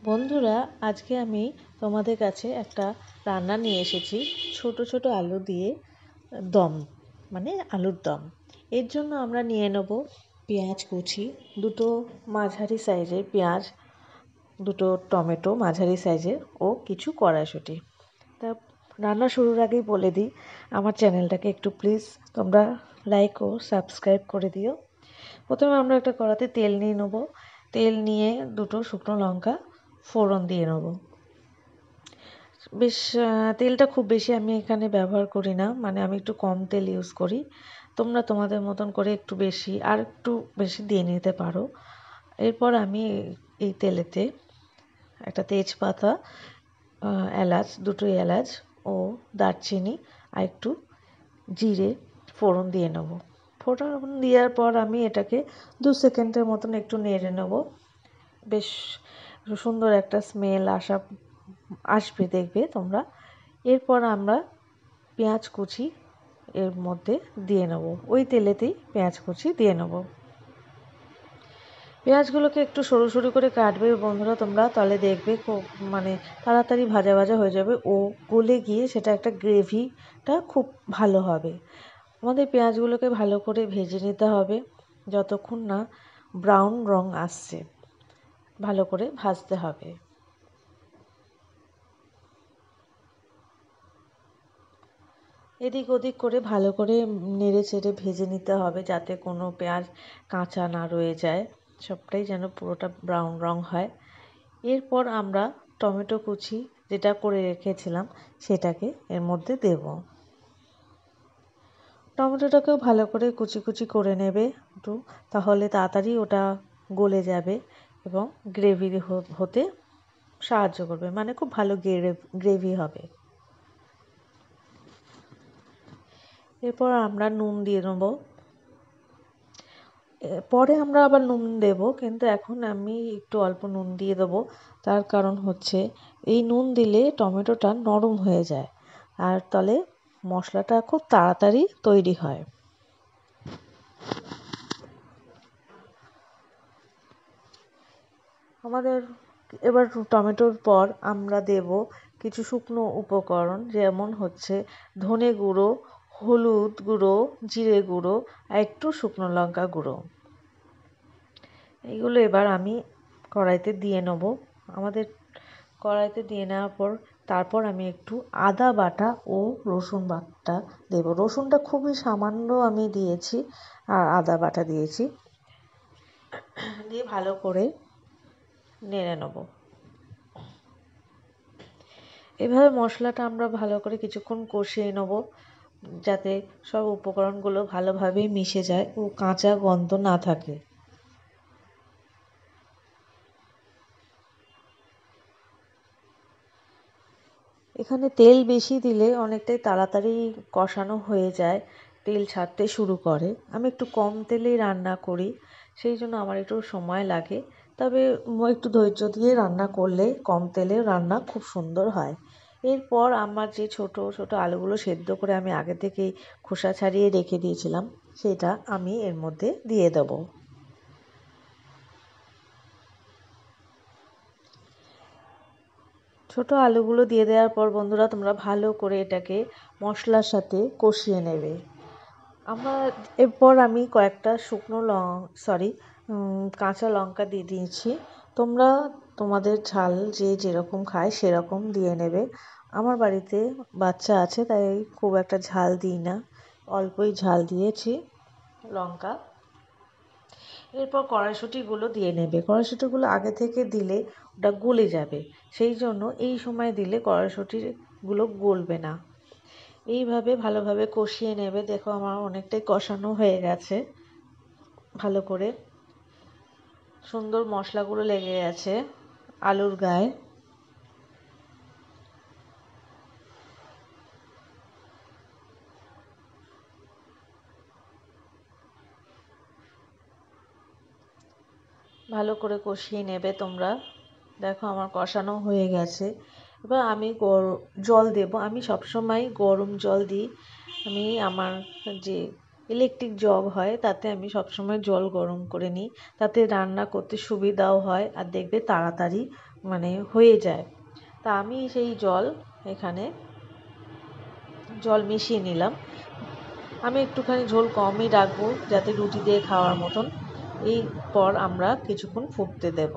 বন্ধুরা, আজকে আমি তোমাদের কাছে একটা রান্না নিয়ে এসেছি। ছোট ছোট আলু দিয়ে দম, মানে আলুর দম। এর জন্য আমরা নিয়ে নেব পেঁয়াজ কুচি, দুটো মাঝারি সাইজের পেঁয়াজ, দুটো টমেটো মাঝারি সাইজের ও কিছু কড়াইশুঁটি। তা রান্না শুরুর আগেই বলে দিই, আমার চ্যানেলটাকে একটু প্লিজ তোমরা লাইক ও সাবস্ক্রাইব করে দিও। প্রথমে আমরা একটা কড়াতে তেল নিয়ে নেব। তেল নিয়ে দুটো শুকনো লঙ্কা ফোড়ন দিয়ে নেব। বেশ তেলটা খুব বেশি আমি এখানে ব্যবহার করি না, মানে আমি একটু কম তেল ইউজ করি। তোমরা তোমাদের মতন করে একটু বেশি দিয়ে নিতে পারো। এরপর আমি এই তেলেতে একটা তেজপাতা, দুটো এলাচ ও দারচিনি আর একটু জিরে ফোড়ন দিয়ে নেব। ফোড়ন দেওয়ার পর আমি এটাকে 2 সেকেন্ডের মতন একটু নেড়ে নেব। বেশ সুন্দর একটা স্মেল আসবে, দেখবে তোমরা। এরপর আমরা পেঁয়াজ কুচি এর মধ্যে দিয়ে নেব, ওই তেলেতেই পেঁয়াজ কুচি দিয়ে নেব। পেঁয়াজগুলোকে একটু সরু সরু করে কাটবে বন্ধুরা তোমরা, তাহলে দেখবে খুব তাড়াতাড়ি ভাজা ভাজা হয়ে যাবে ও গলে গিয়ে সেটা একটা গ্রেভিটা খুব ভালো হবে। আমাদের পেঁয়াজগুলোকে ভালো করে ভেজে নিতে হবে, যতক্ষণ না ব্রাউন রং আসছে ভালো করে ভাজতে হবে। এদিক ওদিক করে ভালো করে নেড়ে চেড়ে ভেজে নিতে হবে, যাতে কোনো পেঁয়াজ কাঁচা না রয়ে যায়, সবটাই যেন পুরোটা ব্রাউন রং হয়। এরপর আমরা টমেটো কুচি যেটা করে রেখেছিলাম সেটাকে এর মধ্যে দেব। টমেটোটাকেও ভালো করে কুচি কুচি করে নেবে একটু, তাহলে তাড়াতাড়ি ওটা গলে যাবে এবং গ্রেভি হতে সাহায্য করবে, মানে খুব ভালো গ্রেভি হবে। এরপর আমরা নুন দিয়ে নেব। পরে আমরা আবার নুন দেব, কিন্তু এখন আমি একটু অল্প নুন দিয়ে দেবো। তার কারণ হচ্ছে এই নুন দিলে টমেটোটা নরম হয়ে যায়, আর তলে মশলাটা খুব তাড়াতাড়ি তৈরি হয়। আমাদের এবার টমেটোর পর আমরা দেব কিছু শুকনো উপকরণ, যেমন হচ্ছে ধনে গুঁড়ো, হলুদ গুঁড়ো, জিরে গুঁড়ো আর একটু শুকনো লঙ্কা গুঁড়ো। এইগুলো এবার আমি কড়াইতে দিয়ে নেব। আমাদের কড়াইতে দিয়ে নেওয়ার পর তারপর আমি একটু আদা বাটা ও রসুন বাটা দেব। রসুনটা খুবই সামান্য আমি দিয়েছি, আর আদা বাটা দিয়েছি, দিয়ে ভালো করে নেড়ে নেব। এভাবে মশলাটা আমরা ভালো করে কিছুক্ষণ কষিয়ে নেব, যাতে সব উপকরণগুলো ভালোভাবে মিশে যায় ও কাঁচা গন্ধ না থাকে। এখানে তেল বেশি দিলে অনেকটাই তাড়াতাড়ি কষানো হয়ে যায়, তেল ছাড়তে শুরু করে। আমি একটু কম তেলেই রান্না করি, সেই জন্য আমার একটু সময় লাগে। তবে একটু ধৈর্য দিয়ে রান্না করলে কম তেলে রান্না খুব সুন্দর হয়। এরপর আমার যে ছোট ছোট আলুগুলো সেদ্ধ করে আমি আগে থেকেই খোসা ছাড়িয়ে রেখে দিয়েছিলাম, সেটা আমি এর মধ্যে দিয়ে দেবো। ছোট আলুগুলো দিয়ে দেওয়ার পর বন্ধুরা তোমরা ভালো করে এটাকে মশলার সাথে কষিয়ে নেবে। এরপর আমি কয়েকটা কাঁচা লঙ্কা দিয়ে দিয়েছি। তোমরা তোমাদের ঝাল যে যেরকম খায় সেরকম দিয়ে নেবে। আমার বাড়িতে বাচ্চা আছে, তাই খুব একটা ঝাল দিই না, অল্পই ঝাল দিয়েছি লঙ্কা। এরপর কড়াইশুঁটিগুলো দিয়ে নেবে। কড়াইশুঁটিগুলো আগে থেকে দিলে ওটা গলে যাবে, সেই জন্য এই সময় দিলে কড়াইশুঁটিগুলো গলবে না। এইভাবে ভালোভাবে কষিয়ে নেবে। দেখো আমার অনেকটাই কষানো হয়ে গেছে, ভালো করে সুন্দর মশলাগুলো লেগে গেছে আলুর গায়ে। ভালো করে কষিয়ে নেবে তোমরা। দেখো আমার কষানো হয়ে গেছে। এবার আমি জল দেব। আমি সবসময় গরম জল দিই। আমি আমার যে ইলেকট্রিক জগ হয়, তাতে আমি সবসময় জল গরম করে নিই, তাতে রান্না করতে সুবিধাও হয় আর দেখবে তাড়াতাড়ি মানে হয়ে যায়। তা আমি সেই এখানে জল মিশিয়ে নিলাম। আমি একটুখানি ঝোল কমই রাখবো যাতে রুটি দিয়ে খাওয়ার মতন। এরপর আমরা কিছুক্ষণ ফুটতে দেব।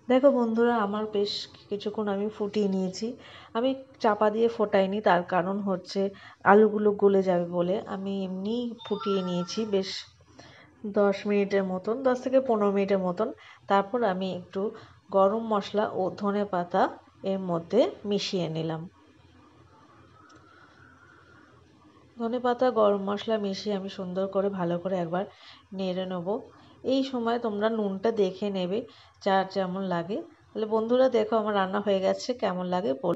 দেখো বন্ধুরা, আমার বেশ কিছুক্ষণ আমি ফুটিয়ে নিয়েছি। আমি চাপা দিয়ে ফোটাইনি, তার কারণ হচ্ছে আলুগুলো গলে যাবে বলে। আমি এমনি ফুটিয়ে নিয়েছি বেশ 10 মিনিটের মতন, 10 থেকে 15 মিনিটের মতন। তারপর আমি একটু গরম মশলা ও ধনেপাতা এর মধ্যে মিশিয়ে নিলাম। ধনেপাতা গরম মশলা মিশিয়ে আমি সুন্দর করে ভালো করে একবার নেড়ে নেবো। এই সময় তোমরা নুনটা দেখে নেবে যার যেমন লাগে। তাহলে বন্ধুরা দেখো, আমার রান্না হয়ে গেছে, কেমন লাগে বল।